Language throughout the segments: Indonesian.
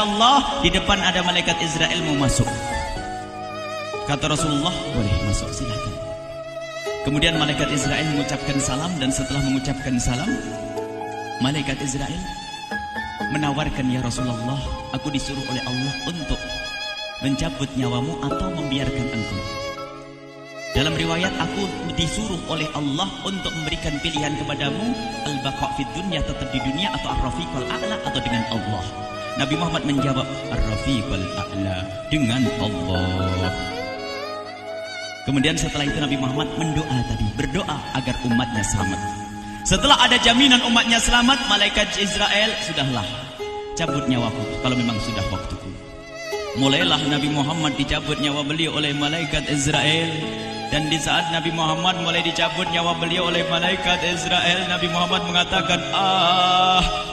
Allah, di depan ada malaikat Israel mau masuk. Kata Rasulullah, boleh masuk, silakan. Kemudian malaikat Israel mengucapkan salam, dan setelah mengucapkan salam, malaikat Israel menawarkan, ya Rasulullah, aku disuruh oleh Allah untuk mencabut nyawamu atau membiarkan engkau. Dalam riwayat, aku disuruh oleh Allah untuk memberikan pilihan kepadamu, al-baqa' fid dunya, tetap di dunia, atau ar-rafiqul a'la, atau dengan Allah. Nabi Muhammad menjawab, ar-rafiqul a'la, dengan Allah. Kemudian setelah itu Nabi Muhammad berdoa agar umatnya selamat. Setelah ada jaminan umatnya selamat, malaikat Israel, sudahlah, cabut nyawaku kalau memang sudah waktuku. Mulailah Nabi Muhammad dicabut nyawa beliau oleh malaikat Israel. Dan di saat Nabi Muhammad mulai dicabut nyawa beliau oleh malaikat Israel, Nabi Muhammad mengatakan,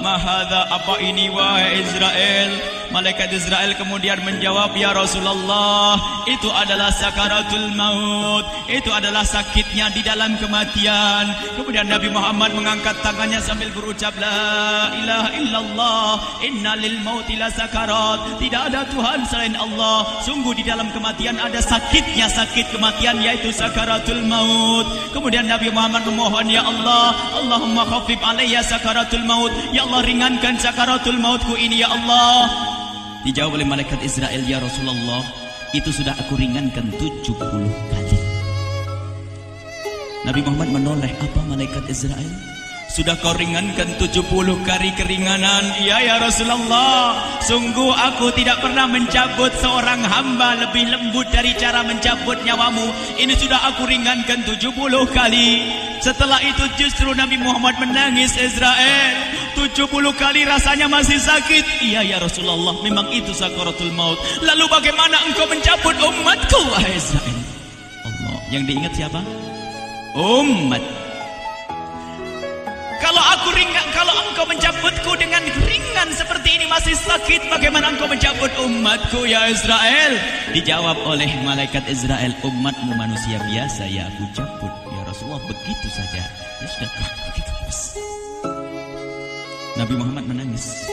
mahadha, apa ini wahai Israel? Malaikat Israel kemudian menjawab, ya Rasulullah, itu adalah sakaratul maut, itu adalah sakitnya di dalam kematian. Kemudian Nabi Muhammad mengangkat tangannya sambil berucap, la ilaha illallah, inna lil mauti la sakarat, tidak ada Tuhan selain Allah, sungguh di dalam kematian ada sakitnya, sakit kematian, yaitu sakaratul maut. Kemudian Nabi Muhammad memohon, ya Allah, Allahumma khafif alayya sakaratul maut, ya Allah, ringankan sakaratul mautku ini, ya Allah. Dijawab oleh malaikat Israel, ya Rasulullah, itu sudah aku ringankan 70 kali. Nabi Muhammad menoleh, apa malaikat Israel? Sudah kau ringankan 70 kali keringanan? Iya ya Rasulullah, sungguh aku tidak pernah mencabut seorang hamba lebih lembut dari cara mencabut nyawamu. Ini sudah aku ringankan 70 kali. Setelah itu justru Nabi Muhammad menangis, Israel, 70 kali rasanya masih sakit. Iya ya Rasulullah, memang itu sakaratul maut. Lalu bagaimana engkau mencabut umatku, wahai Israel? Allah, yang diingat siapa? Umat. Kalau engkau mencabutku dengan ringan seperti ini masih sakit, bagaimana engkau mencabut umatku, ya Israel? Dijawab oleh malaikat Israel, umatmu manusia biasa, ya aku cabut. Ya Rasulullah, begitu saja. Ya sudah, begitu. Nabi Muhammad menangis.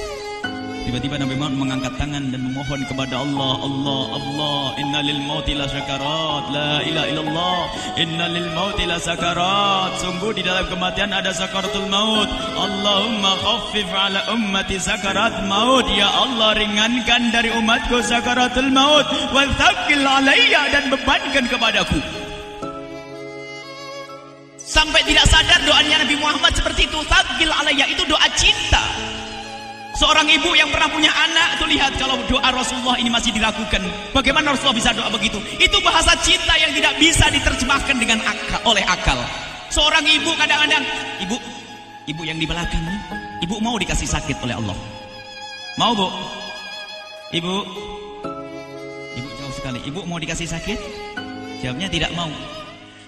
Tiba-tiba Nabi Muhammad mengangkat tangan dan memohon kepada Allah, Allah, Allah, inna lil mauti la sakarat, la ilaha illallah, inna lil mauti la sakarat, sungguh di dalam kematian ada sakaratul maut. Allahumma khaffif ala ummati sakarat maut, ya Allah, ringankan dari umatku sakaratul maut, wa thaqqil alayya, dan bebankan kepadaku. Sampai tidak sadar doanya Nabi Muhammad seperti itu, thaqqil alayya, itu doa cinta. Seorang ibu yang pernah punya anak, tuh lihat kalau doa Rasulullah ini masih diragukan. Bagaimana Rasulullah bisa doa begitu? Itu bahasa cinta yang tidak bisa diterjemahkan dengan oleh akal. Seorang ibu kadang-kadang, ibu yang di belakang ini, ibu mau dikasih sakit oleh Allah? Mau, Bu? Ibu jauh sekali. Ibu mau dikasih sakit? Jawabnya tidak mau.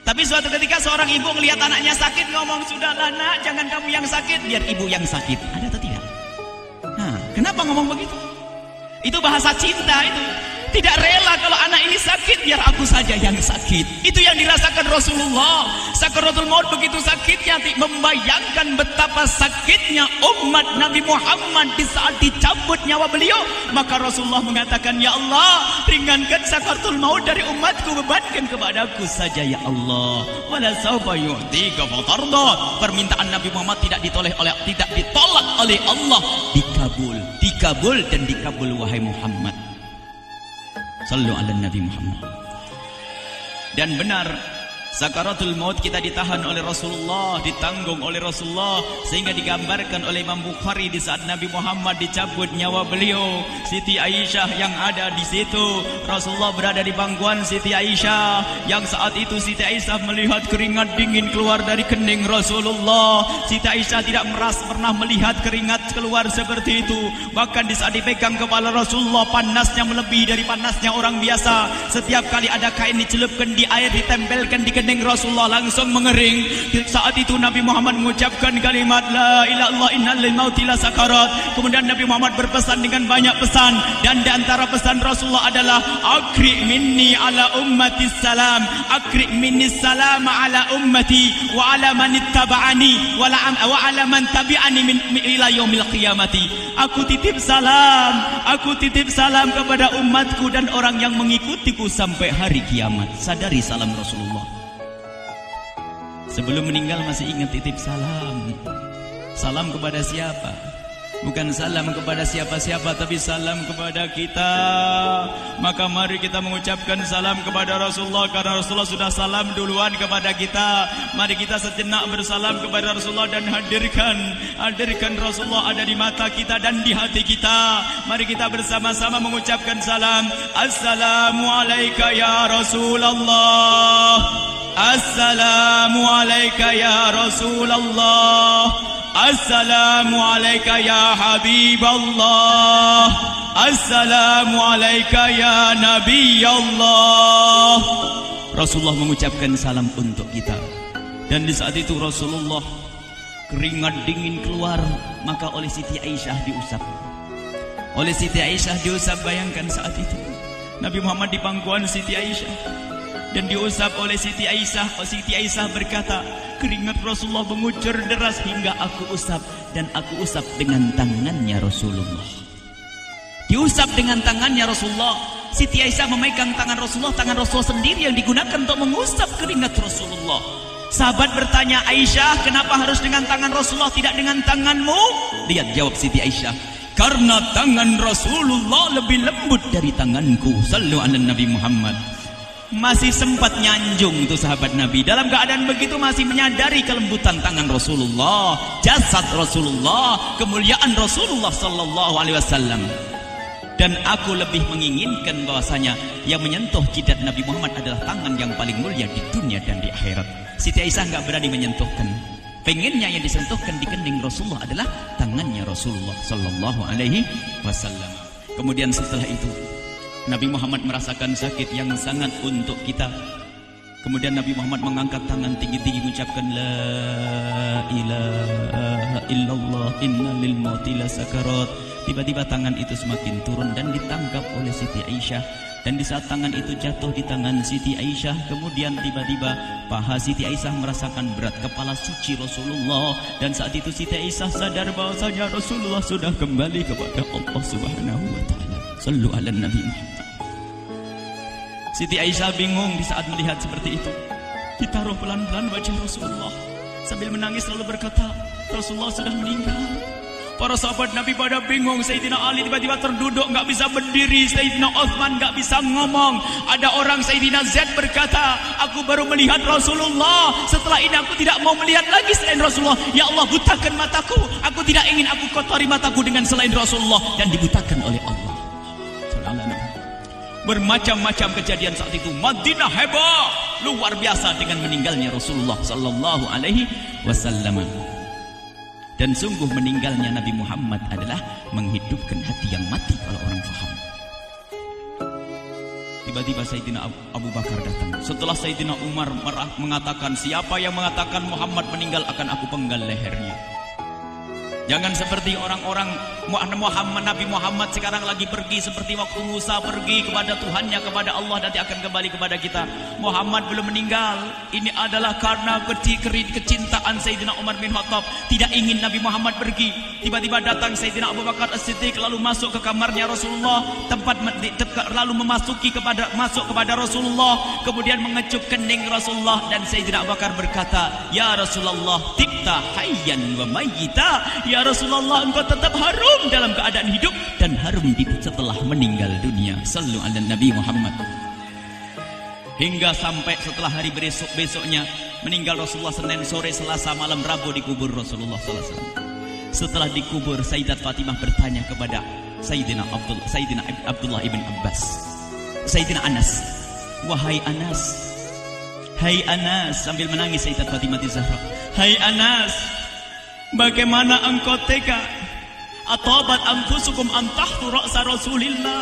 Tapi suatu ketika seorang ibu melihat anaknya sakit, ngomong, sudahlah nak, jangan kamu yang sakit, biar ibu yang sakit. Ada atau tidak? Nah, kenapa ngomong begitu? Itu bahasa cinta itu. Tidak rela kalau anak ini sakit, biar aku saja yang sakit. Itu yang dirasakan Rasulullah. Sakaratul maut begitu sakitnya, membayangkan betapa sakitnya umat Nabi Muhammad di saat dicabut nyawa beliau. Maka Rasulullah mengatakan, ya Allah, ringankan sakaratul maut dari umatku, bebankan kepadaku saja, ya Allah. Wala sawfa yu'tika fatarda. Permintaan Nabi Muhammad tidak ditolak oleh Allah, dikabul dan dikabul, wahai Muhammad. Sallu ala Nabi Muhammad. Dan benar, sakaratul maut kita ditahan oleh Rasulullah, ditanggung oleh Rasulullah, sehingga digambarkan oleh Imam Bukhari di saat Nabi Muhammad dicabut nyawa beliau, Siti Aisyah yang ada di situ. Rasulullah berada di pangkuan Siti Aisyah, yang saat itu Siti Aisyah melihat keringat dingin keluar dari kening Rasulullah. Siti Aisyah tidak pernah melihat keringat keluar seperti itu. Bahkan di saat dipegang kepala Rasulullah, panasnya melebihi dari panasnya orang biasa. Setiap kali ada kain dicelupkan di air, ditempelkan di kening Rasulullah langsung mengering. Saat itu Nabi Muhammad mengucapkan kalimat la ilaha illallah innal lil mauti la sakarat. Kemudian Nabi Muhammad berpesan dengan banyak pesan, dan di antara pesan Rasulullah adalah akri minni ala ummati salam, akri minni salam ala ummati wa ala man ittaba'ani wa ala man tabi'ani min ila yaumil qiyamati. Aku titip salam kepada umatku dan orang yang mengikutiku sampai hari kiamat. Sadari salam Rasulullah. Sebelum meninggal masih ingat titip salam. Salam kepada siapa? Bukan salam kepada siapa-siapa, tapi salam kepada kita. Maka mari kita mengucapkan salam kepada Rasulullah, karena Rasulullah sudah salam duluan kepada kita. Mari kita sejenak bersalam kepada Rasulullah dan hadirkan Rasulullah ada di mata kita dan di hati kita. Mari kita bersama-sama mengucapkan salam. Assalamualaikum ya Rasulullah. Assalamualaikum ya Rasulullah. Assalamualaikum ya Habiballah. Assalamualaikum ya Nabi Allah. Rasulullah mengucapkan salam untuk kita. Dan di saat itu Rasulullah keringat dingin keluar, maka oleh Siti Aisyah diusap. Oleh Siti Aisyah diusap, bayangkan saat itu Nabi Muhammad di pangkuan Siti Aisyah dan diusap oleh Siti Aisyah. Siti Aisyah berkata, keringat Rasulullah mengucur deras hingga aku usap, dan aku usap dengan tangannya Rasulullah. Diusap dengan tangannya Rasulullah. Siti Aisyah memegang tangan Rasulullah sendiri yang digunakan untuk mengusap keringat Rasulullah. Sahabat bertanya, Aisyah, kenapa harus dengan tangan Rasulullah tidak dengan tanganmu? Lihat jawab Siti Aisyah, karena tangan Rasulullah lebih lembut dari tanganku. Sallu ala Nabi Muhammad. Masih sempat nyanjung itu sahabat Nabi. Dalam keadaan begitu masih menyadari kelembutan tangan Rasulullah, jasad Rasulullah, kemuliaan Rasulullah sallallahu alaihi wasallam. Dan aku lebih menginginkan bahwasanya yang menyentuh jidat Nabi Muhammad adalah tangan yang paling mulia di dunia dan di akhirat. Siti Aisyah enggak berani menyentuhkan. Pengennya yang disentuhkan di kening Rasulullah adalah tangannya Rasulullah sallallahu alaihi wasallam. Kemudian setelah itu Nabi Muhammad merasakan sakit yang sangat untuk kita. Kemudian Nabi Muhammad mengangkat tangan tinggi-tinggi mengucapkan la ilaha illallah innalil mauti lasakarat. Tiba-tiba tangan itu semakin turun dan ditangkap oleh Siti Aisyah. Dan di saat tangan itu jatuh di tangan Siti Aisyah, kemudian tiba-tiba paha Siti Aisyah merasakan berat kepala suci Rasulullah. Dan saat itu Siti Aisyah sadar bahwasanya Rasulullah sudah kembali kepada Allah Subhanahu wa taala. Sallu ala Nabi Muhammad. Siti Aisyah bingung di saat melihat seperti itu. Ditaruh pelan-pelan wajah Rasulullah. Sambil menangis lalu berkata, Rasulullah sudah meninggal. Para sahabat Nabi pada bingung. Sayyidina Ali tiba-tiba terduduk, nggak bisa berdiri. Sayyidina Utsman nggak bisa ngomong. Ada orang Sayyidina Zaid berkata, aku baru melihat Rasulullah. Setelah ini aku tidak mau melihat lagi selain Rasulullah. Ya Allah, butakan mataku. Aku tidak ingin aku kotori mataku dengan selain Rasulullah. Dan dibutakan oleh Allah. Bermacam-macam kejadian saat itu. Madinah heboh luar biasa dengan meninggalnya Rasulullah sallallahu alaihi wasallam. Dan sungguh meninggalnya Nabi Muhammad adalah menghidupkan hati yang mati kalau orang faham. Tiba-tiba Sayyidina Abu Bakar datang. Setelah Sayyidina Umar mengatakan, siapa yang mengatakan Muhammad meninggal akan aku penggal lehernya. Jangan seperti orang-orang Nabi Muhammad sekarang lagi pergi seperti waktu Musa pergi kepada Tuhannya, kepada Allah, nanti akan kembali kepada kita. Muhammad belum meninggal. Ini adalah karena kecintaan Sayyidina Umar bin Khattab, tidak ingin Nabi Muhammad pergi. Tiba-tiba datang Sayyidina Abu Bakar As-Siddiq lalu masuk ke kamarnya Rasulullah, lalu masuk kepada Rasulullah, kemudian mengecup kening Rasulullah. Dan Sayyidina Abu Bakar berkata, ya Rasulullah, tikta hayyan wa mayyita. Ya Rasulullah, engkau tetap harum dalam keadaan hidup dan harum setelah meninggal dunia. Sallu ala Nabi Muhammad. Hingga sampai setelah hari besoknya meninggal Rasulullah, Senin sore, Selasa malam, Rabu dikubur Rasulullah sallallahu alaihi wasallam. Setelah dikubur, Sayyidat Fatimah bertanya kepada Sayyidina Abdullah ibn Abbas, Sayyidina Anas, wahai Anas, hai Anas, sambil menangis Sayyidat Fatimah Zahra, hai Anas, bagaimana engkau tega? Atabat anfusukum an tahtu ra'sa Rasulillah.